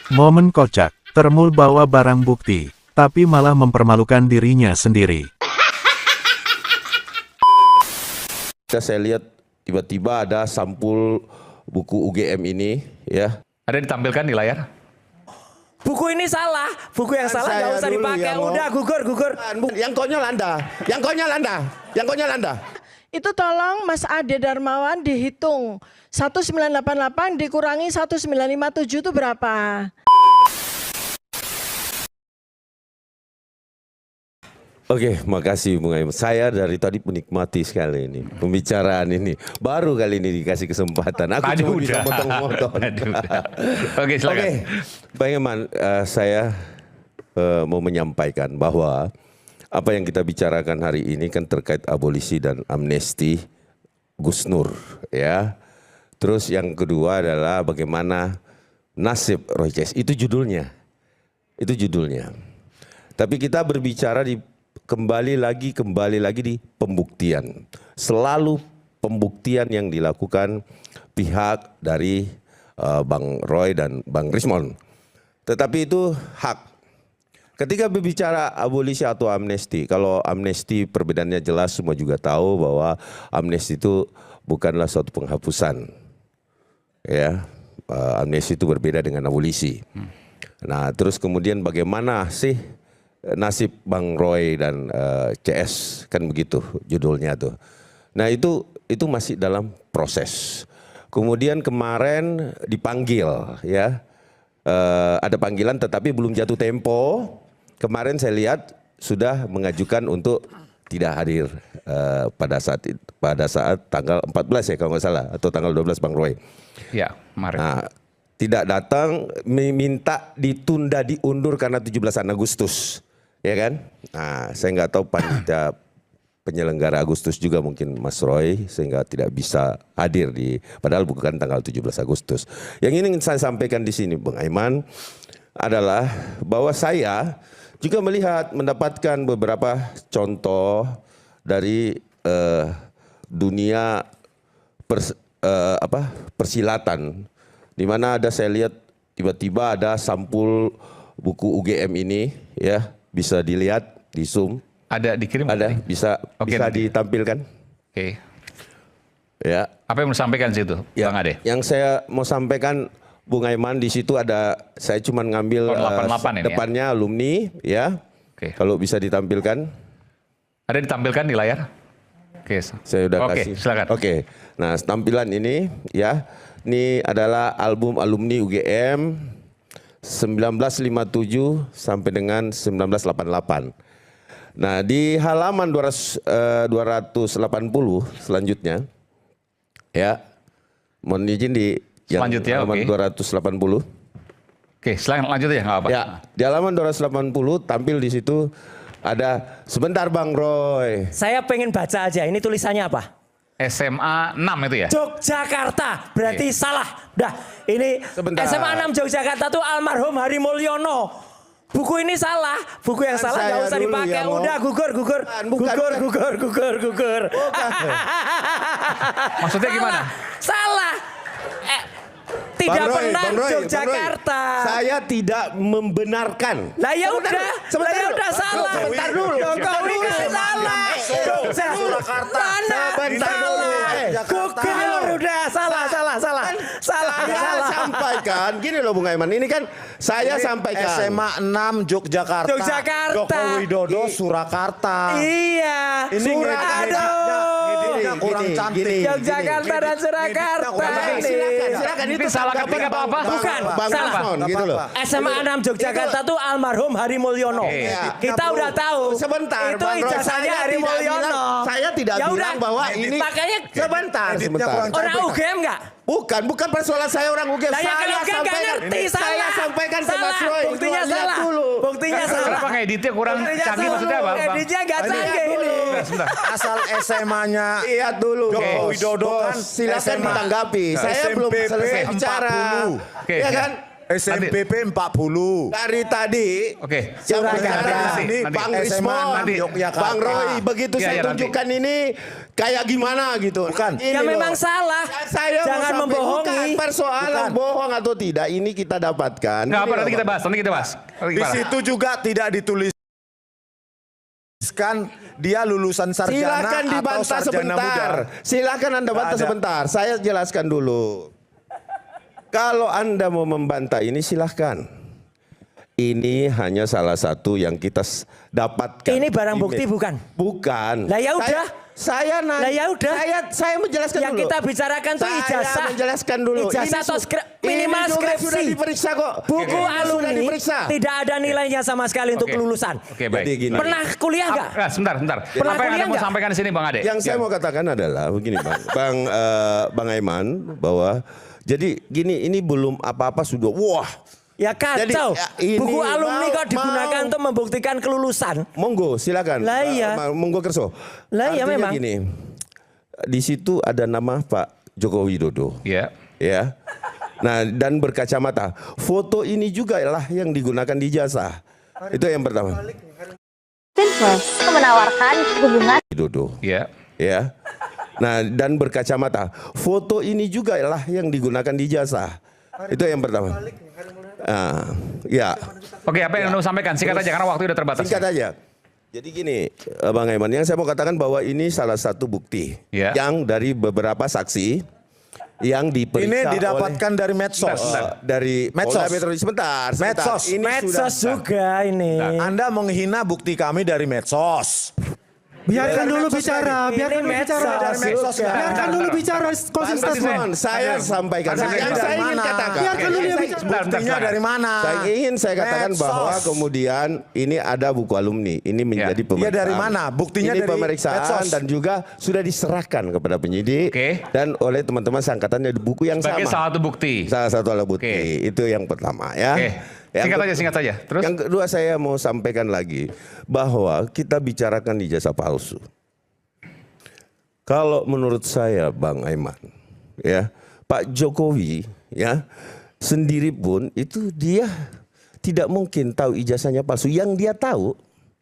Momen kocak, Termul bawa barang bukti, tapi malah mempermalukan dirinya sendiri. Saya lihat tiba-tiba ada sampul buku UGM ini, ya. Ada ditampilkan di layar? Buku ini salah, buku yang salah nggak usah dipakai. Udah gugur. Yang konyol Anda. Itu tolong Mas Ade Darmawan dihitung. 1988 dikurangi 1957 itu berapa? Oke, makasih Bung Aiman. Saya dari tadi menikmati sekali ini pembicaraan ini. Baru kali ini dikasih kesempatan. Aku Tadi cuma udah. bisa potong-potong. Tadi udah. Oke, silakan. Oke, Bang Aiman, saya mau menyampaikan bahwa apa yang kita bicarakan hari ini kan terkait abolisi dan amnesti Gus Nur, ya. Terus yang kedua adalah bagaimana nasib Roy Cez. Itu judulnya. Tapi kita berbicara kembali lagi di pembuktian. Selalu pembuktian yang dilakukan pihak dari Bang Roy dan Bang Rismon. Tetapi itu hak. Ketika berbicara abolisi atau amnesti, kalau amnesti perbedaannya jelas, semua juga tahu bahwa amnesti itu bukanlah suatu penghapusan. Ya, amnesti itu berbeda dengan abolisi. Nah, terus kemudian bagaimana sih nasib Bang Roy dan CS, kan begitu judulnya tuh. Nah itu masih dalam proses. Kemudian kemarin dipanggil, ya, ada panggilan tetapi belum jatuh tempo. Kemarin saya lihat sudah mengajukan untuk tidak hadir pada saat tanggal 14 ya kalau nggak salah, atau tanggal 12 Bang Roy. Ya, kemarin. Nah, tidak datang, meminta ditunda, diundur karena 17 Agustus. Ya kan? Nah, saya nggak tahu panitia penyelenggara Agustus juga mungkin Mas Roy sehingga tidak bisa hadir padahal bukan tanggal 17 Agustus. Yang ingin saya sampaikan di sini Bang Aiman adalah bahwa saya juga mendapatkan beberapa contoh dari dunia persilatan, di mana saya lihat tiba-tiba ada sampul buku UGM ini, ya. Bisa dilihat di Zoom. Ada dikirim? Ada, bisa ditampilkan. Oke. Ya. Apa yang mau disampaikan situ, Ya, Bang Ade? yang saya mau sampaikan Bung Aiman, di situ ada, saya cuma ngambil 88 ini, depannya ya? Alumni, ya. Oke. Kalau bisa ditampilkan. Ada ditampilkan di layar? Oke. Saya udah kasih. Silakan. Oke. Nah, tampilan ini, ya. Ini adalah album alumni UGM 1957 sampai dengan 1988. Nah, di halaman 280 selanjutnya, ya, mohon izin di Selanjutnya, halaman 280. Oke, silakan lanjut ya, nggak apa-apa. Ya, di halaman 280 tampil di situ ada, sebentar Bang Roy. Saya pengen baca aja, ini tulisannya apa? SMA 6 itu ya? Yogyakarta, berarti salah. Dah, ini Sebentar. SMA 6 Yogyakarta tuh almarhum Hari Mulyono. Buku ini salah, buku yang salah nggak usah dipakai. Udah gugur. Maksudnya gimana? Salah. Tidak Bang Roy, pernah Bang Roy, Yogyakarta. Saya tidak membenarkan. Lah ya udah, salah. Sebentar dulu. Jokowi kan salah. Surakarta. Sebentar dulu. Gugur udah salah. Saya sampaikan, gini loh Bung Aiman, ini kan saya sampaikan. SMA 6 Yogyakarta. Joko Widodo Surakarta. Iya. Ini kurang cantik. Yogyakarta dan Surakarta. Silakan Itu salah ketik atau apa? Bukan, salah. Gitu loh. SMA 6 Yogyakarta tuh almarhum Hari Mulyono. Kita udah tahu. Sebentar, itu Bang Roy, ijazahnya Hari Mulyono. Saya tidak Ya bilang udah, bahwa ini. makanya Sebentar. orang UGM nggak? Bukan persoalan saya orang UGM. Lah ya kalau UGM nggak ngerti, salah. Saya sampaikan ke Mas Roy. Buktinya Lihat salah. dulu. Buktinya salah. Kenapa ngeditnya kurang Buktinya canggih, salah. maksudnya apa, Bang? Editnya nggak canggih ini. Sebentar. Asal SMA-nya Lihat dulu. Joko Bos. Widodo kan Silakan SMA. ditanggapi. Saya belum SMPP selesai bicara. 40. Oke. Ya kan? SMPP 40. Dari tadi Oke. yang Surakarta. bicara ini Nanti. Bang SMA Rismon, nanti. Yogyakarta. Bang Roy, begitu Iya, saya iya, nanti. tunjukkan ini kayak gimana gitu. Bukan. Ini Ya loh. memang salah. Saya mau Jangan sampai- membohongi. Bukan persoalan bohong atau tidak, ini kita dapatkan. Nggak apa, Ini nanti loh, kita Bang. bahas. Nanti kita bahas. Nanti Di gimana? situ juga tidak dituliskan dia lulusan sarjana Silakan atau dibantah sarjana sebentar. muda. Silakan Anda bantah ada. sebentar. Saya jelaskan dulu. Kalau Anda mau membantah ini silahkan. Ini hanya salah satu yang kita dapatkan. Ini barang bukti Email. bukan? Bukan. Lah ya udah. Saya Lah ya udah. Saya menjelaskan Yang dulu. kita bicarakan tuh Saya ijazah. menjelaskan dulu. Ijazah Ini atau minimal ini juga skripsi. sudah diperiksa kok. Buku Ini sudah alumni diperiksa. tidak ada nilainya sama sekali untuk Oke. kelulusan. Oke, baik. Jadi gini. Pernah kuliah nggak? Sebentar. Pernah Apa yang kuliah Anda mau nggak? sampaikan di sini Bang Ade? Yang saya mau katakan adalah begini Bang Aiman, bahwa jadi gini, ini belum apa-apa sudah wah. Ya kacau. Jadi, ya, ini Buku alumni mau- kok digunakan untuk membuktikan kelulusan. Monggo silakan. Lah iya. Monggo kerso. Lah iya Artinya memang. gini. Di situ ada nama Pak Joko Widodo. Iya. Ya. Nah, dan berkacamata. Foto ini juga lah yang digunakan di ijazah. Itu yang pertama. Pinterest menawarkan hubungan Widodo. Iya. Ya. Nah, dan berkacamata. Foto ini juga lah yang digunakan di ijazah. Itu yang pertama. Ya. Oke, apa yang Anda mau sampaikan? Singkat aja karena waktu udah terbatas. Singkat aja. Jadi gini, Bang Aiman, yang saya mau katakan bahwa ini salah satu bukti Ya. yang dari beberapa saksi yang diperiksa Ini didapatkan dari medsos. dari Medsos. Polda Metro Jaya. Sebentar. Medsos. Ini Medsos juga ini. Anda menghina bukti kami dari medsos. Biarkan dulu bicara, biarkan dulu bicara. Dari medsos juga. Biarkan dulu bicara Bang konsisten. Rismon, saya sampaikan. Anda Yang dari saya ingin mana? katakan. Biarkan dulu dia bicara. Buktinya dari mana? Saya katakan Medsos. bahwa kemudian ini ada buku alumni. Ini menjadi Ya. pemeriksaan. Iya, dari mana? Buktinya ini dari pemeriksaan medsos. dan juga sudah diserahkan kepada penyidik Oke. dan oleh teman-teman seangkatannya di buku yang Sebagai sama. salah satu bukti. Salah satu alat bukti. Oke. Itu yang pertama ya. Oke. Yang Singkat saja. Terus? Yang kedua saya mau sampaikan lagi bahwa kita bicarakan ijazah palsu. Kalau menurut saya Bang Aiman, ya Pak Jokowi ya sendiri pun itu dia tidak mungkin tahu ijazahnya palsu. Yang dia tahu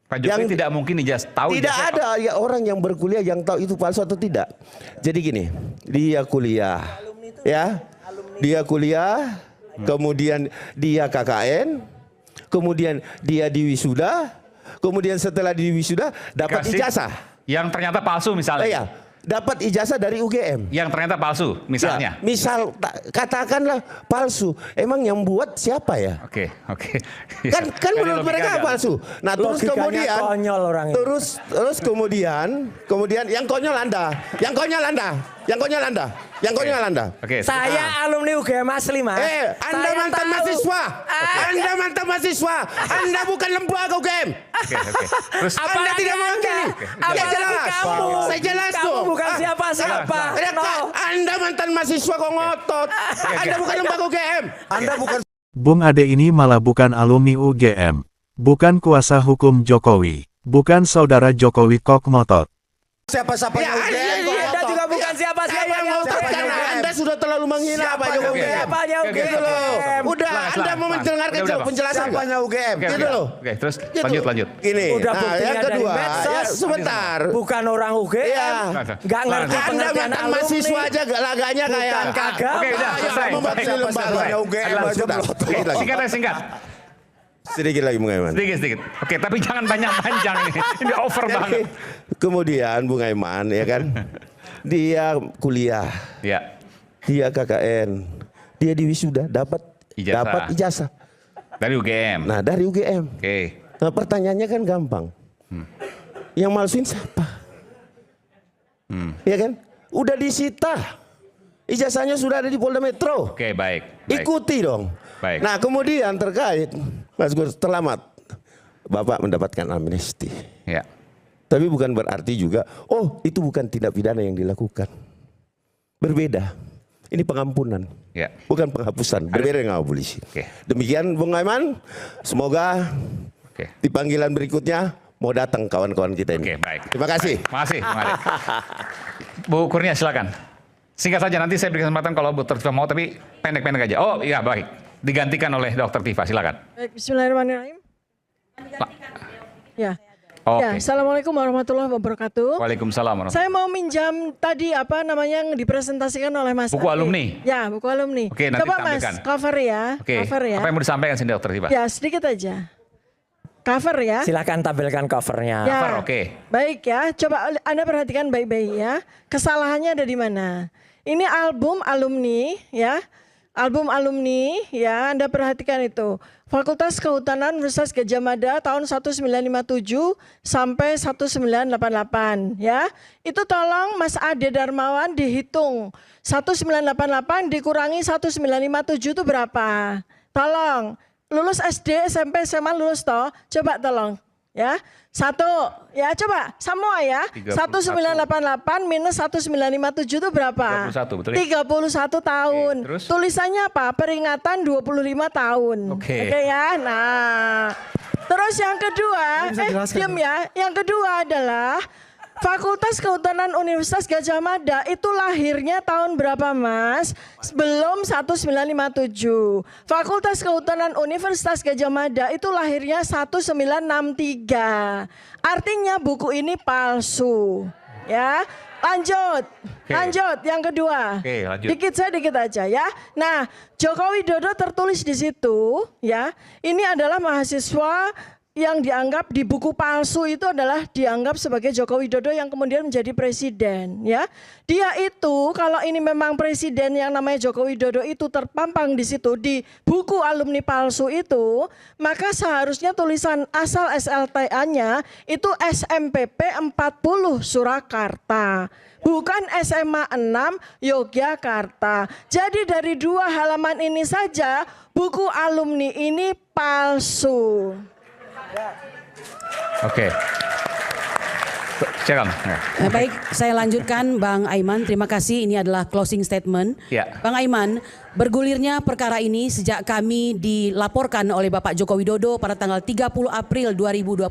Pak Jokowi tidak mungkin tahu tidak ijazah- ada ya orang yang berkuliah yang tahu itu palsu atau tidak. Jadi gini, dia kuliah, ya, dia kuliah, kemudian dia KKN, kemudian dia di wisuda, kemudian setelah di wisuda dapat Dikasih ijazah. yang ternyata palsu misalnya. Ya, dapat ijazah dari UGM. Yang ternyata palsu misalnya. Ya, misal katakanlah palsu, emang yang buat siapa ya? Oke. Kan Jadi menurut mereka logikanya. palsu. Nah, terus Logikanya kemudian konyol orang ini. terus kemudian yang konyol Anda. Oke. Saya alumni UGM asli, Mas. Anda Saya mantan tahu. mahasiswa. Anda mantan mahasiswa. Anda bukan lembaga UGM. Oke. Terus Anda tidak mewakili. Apalagi jelas. kamu. Saya jelas Kamu dong. bukan siapa-siapa. Reka, Anda mantan mahasiswa kok ngotot. Anda bukan lembaga UGM. Anda bukan Bung Ade ini malah bukan alumni UGM, bukan kuasa hukum Jokowi, bukan saudara Jokowi kok ngotot. siapa-siapanya Ya, UGM. iya, Anda juga bukan siapa-siapa. Saya mau katakan Anda sudah terlalu menghina Pak Jokowi. Siapanya Oke, UGM? Gitu loh. Udah, Pelan, Anda pelan, mau pelan. mendengarkan Udah, Bang. penjelasan nggak? Siapanya UGM. Oke, Gitu loh. Oke, terus Gitu. lanjut. Gini. Udah Nah, buktinya yang dari kedua, medsos. ya, sebentar. Bukan orang UGM. Iya. Nggak ngerti Anda pengertian mantan alumni. mahasiswa aja laganya kayak Bukan kagak. Oke, udah Ayo, selesai. membagi Baik. lembaga. Siapanya UGM Adalah aja sudah. melotot. Sedikit lagi. Singkat. Sedikit lagi Bung Aiman. Sedikit. Oke, tapi jangan panjang ini. Ini over banget. Kemudian Bung Aiman ya kan. Dia kuliah, Ya. dia KKN, dia di wisuda dapat Ijazah. ijazah. Dari UGM. Nah, dari UGM. Oke. Nah, pertanyaannya kan gampang. Yang malsuin siapa? Ya kan? Udah disita. Ijazahnya sudah ada di Polda Metro. Oke, baik. Ikuti dong. Baik. Nah, kemudian terkait Mas Gur, selamat. Bapak mendapatkan amnesti. Ya. Tapi bukan berarti juga, oh itu bukan tindak pidana yang dilakukan. Berbeda. Ini pengampunan. Ya. Bukan penghapusan. Berbeda dengan abolisi. Oke. Demikian Bung Aiman. Semoga Oke. di panggilan berikutnya mau datang kawan-kawan kita Oke, ini. baik. Terima kasih. Makasih, Bung Ade. Bu Kurnia silakan. Singkat saja, nanti saya beri kesempatan kalau Bu Tertiba mau, tapi pendek-pendek aja. Oh iya, baik. digantikan oleh Dr. Tifa, silakan. Baik, bismillahirrahmanirrahim. Ya. Oke. Ya, Assalamualaikum warahmatullahi wabarakatuh. Waalaikumsalam warahmatullahi. Saya mau minjam tadi apa namanya yang dipresentasikan oleh Mas Buku Ade. alumni? Ya, buku alumni. Oke, nanti Coba Mas, tampilkan. cover ya. Oke, Cover ya. apa yang mau disampaikan sini Dr. Tifa? Ya, sedikit aja. Cover ya. Silakan tampilkan covernya. Ya. Cover, oke. Baik ya, coba Anda perhatikan baik-baik ya. Kesalahannya ada di mana? Ini album alumni ya. Album alumni ya, Anda perhatikan itu. Fakultas Kehutanan Universitas Gadjah Mada tahun 1957 sampai 1988 ya. Itu tolong Mas Ade Darmawan dihitung. 1988 dikurangi 1957 itu berapa? Tolong. Lulus SD, SMP, SMA lulus toh? Coba tolong. Ya, satu, ya coba semua ya. 1988 minus 1957 itu berapa? 31, betul ya? 31 tahun. Oke, terus? Tulisannya apa? Peringatan 25 tahun. Oke. Ya. Nah, terus yang kedua, Bisa jelaskan, diam ya. Yang kedua adalah Fakultas Kehutanan Universitas Gadjah Mada itu lahirnya tahun berapa Mas? Sebelum 1957. Fakultas Kehutanan Universitas Gadjah Mada itu lahirnya 1963. Artinya buku ini palsu. Ya, lanjut. Oke. Lanjut yang kedua. Oke, lanjut. Dikit aja ya. Nah, Joko Widodo tertulis di situ ya. Ini adalah mahasiswa yang dianggap di buku palsu itu adalah dianggap sebagai Joko Widodo yang kemudian menjadi presiden ya. Dia itu kalau ini memang presiden yang namanya Joko Widodo itu terpampang di situ di buku alumni palsu itu, maka seharusnya tulisan asal SLTA-nya itu SMPP 40 Surakarta. Bukan SMA 6 Yogyakarta. Jadi dari 2 halaman ini saja buku alumni ini palsu. Oke. Silakan. Ya. Baik, saya lanjutkan Bang Aiman. Terima kasih. Ini adalah closing statement. Ya. Bang Aiman, bergulirnya perkara ini sejak kami dilaporkan oleh Bapak Joko Widodo pada tanggal 30 April 2025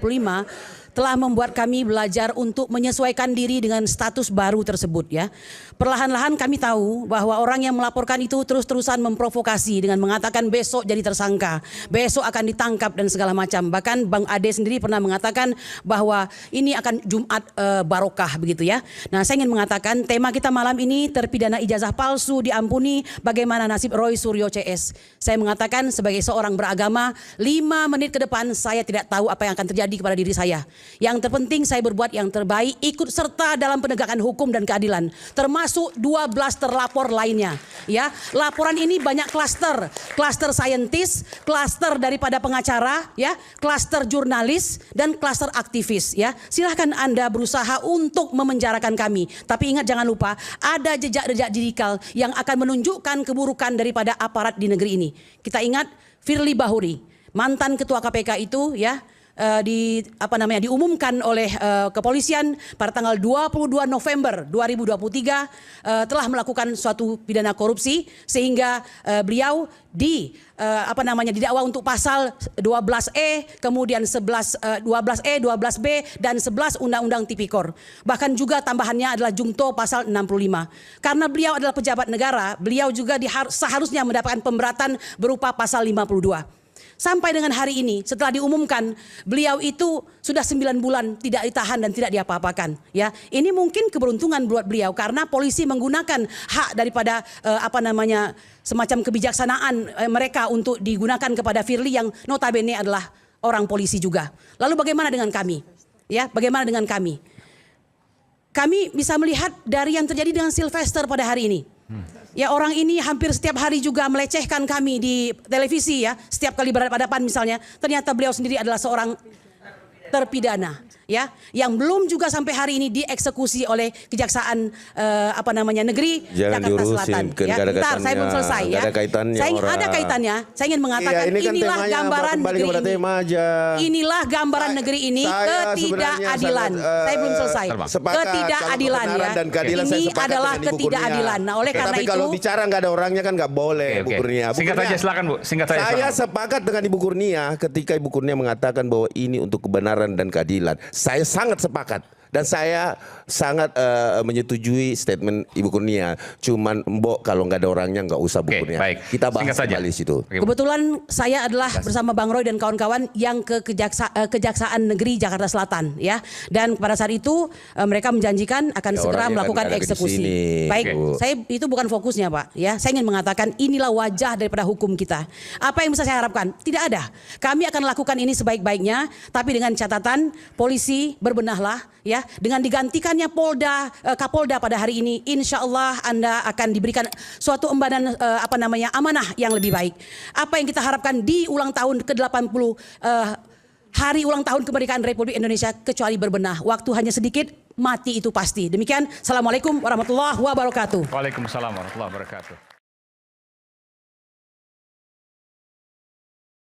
telah membuat kami belajar untuk menyesuaikan diri dengan status baru tersebut ya. Perlahan-lahan kami tahu bahwa orang yang melaporkan itu terus-terusan memprovokasi dengan mengatakan besok jadi tersangka, besok akan ditangkap dan segala macam. Bahkan Bang Ade sendiri pernah mengatakan bahwa ini akan Jumat barokah begitu ya. Nah, saya ingin mengatakan tema kita malam ini terpidana ijazah palsu diampuni, bagaimana nasib Roy Suryo CS. Saya mengatakan sebagai seorang beragama, 5 menit ke depan saya tidak tahu apa yang akan terjadi kepada diri saya. Yang terpenting saya berbuat yang terbaik, ikut serta dalam penegakan hukum dan keadilan, termasuk 12 terlapor lainnya. Ya, laporan ini banyak klaster, klaster saintis, klaster daripada pengacara, ya, klaster jurnalis dan klaster aktivis. Ya, silahkan Anda berusaha untuk memenjarakan kami, tapi ingat jangan lupa ada jejak-jejak digital yang akan menunjukkan keburukan daripada aparat di negeri ini. Kita ingat Firly Bahuri, mantan ketua KPK itu, ya. Diumumkan oleh kepolisian pada tanggal 22 November 2023 telah melakukan suatu pidana korupsi sehingga beliau didakwa untuk pasal 12E, kemudian 12E, 12B dan 11 Undang-Undang Tipikor. Bahkan juga tambahannya adalah jungto pasal 65. Karena beliau adalah pejabat negara, beliau juga seharusnya mendapatkan pemberatan berupa pasal 52. Sampai dengan hari ini setelah diumumkan beliau itu sudah 9 bulan tidak ditahan dan tidak diapa-apakan ya. Ini mungkin keberuntungan buat beliau karena polisi menggunakan hak daripada semacam kebijaksanaan mereka untuk digunakan kepada Firly yang notabene adalah orang polisi juga. Lalu bagaimana dengan kami? Ya, bagaimana dengan kami? Kami bisa melihat dari yang terjadi dengan Sylvester pada hari ini. Ya, orang ini hampir setiap hari juga melecehkan kami di televisi ya. Setiap kali berhadapan misalnya, ternyata beliau sendiri adalah seorang terpidana ya, yang belum juga sampai hari ini dieksekusi oleh Kejaksaan Negeri Jangan Jakarta Selatan. Ya, bentar, saya belum selesai ya. Ada kaitannya. Saya ingin mengatakan ini kan inilah gambaran negeri ini. Inilah gambaran negeri ini ketidakadilan. Saya belum selesai. Ketidakadilan ya. Ini adalah ketidakadilan. Nah, oleh karena itu. Kalau bicara nggak ada orangnya kan nggak boleh. Oke. Ibu Kurnia. Singkat saja silakan Bu. Singkat saja. Saya sepakat dengan Ibu Kurnia ketika Ibu Kurnia mengatakan bahwa ini untuk kebenaran dan keadilan. Saya sangat sepakat Dan saya sangat menyetujui statement Ibu Kurnia. Cuman Mbok kalau nggak ada orangnya nggak usah Bu Oke, Kurnia. baik. Kita bahas Singkat saja. kembali situ. Kebetulan saya adalah bersama Bang Roy dan kawan-kawan yang ke Kejaksaan Negeri Jakarta Selatan ya. Dan pada saat itu mereka menjanjikan akan Ya, segera orangnya melakukan kan nggak ada di eksekusi. sini, Baik, Bu. saya itu bukan fokusnya Pak ya. Saya ingin mengatakan inilah wajah daripada hukum kita. Apa yang bisa saya harapkan? Tidak ada. Kami akan lakukan ini sebaik-baiknya, tapi dengan catatan polisi berbenahlah ya. Dengan digantikannya Kapolda pada hari ini, insya Allah Anda akan diberikan suatu embanan amanah yang lebih baik. Apa yang kita harapkan di ulang tahun ke-80 hari ulang tahun kemerdekaan Republik Indonesia, kecuali berbenah. Waktu hanya sedikit, mati itu pasti. Demikian, Assalamualaikum warahmatullahi wabarakatuh. Waalaikumsalam warahmatullahi wabarakatuh.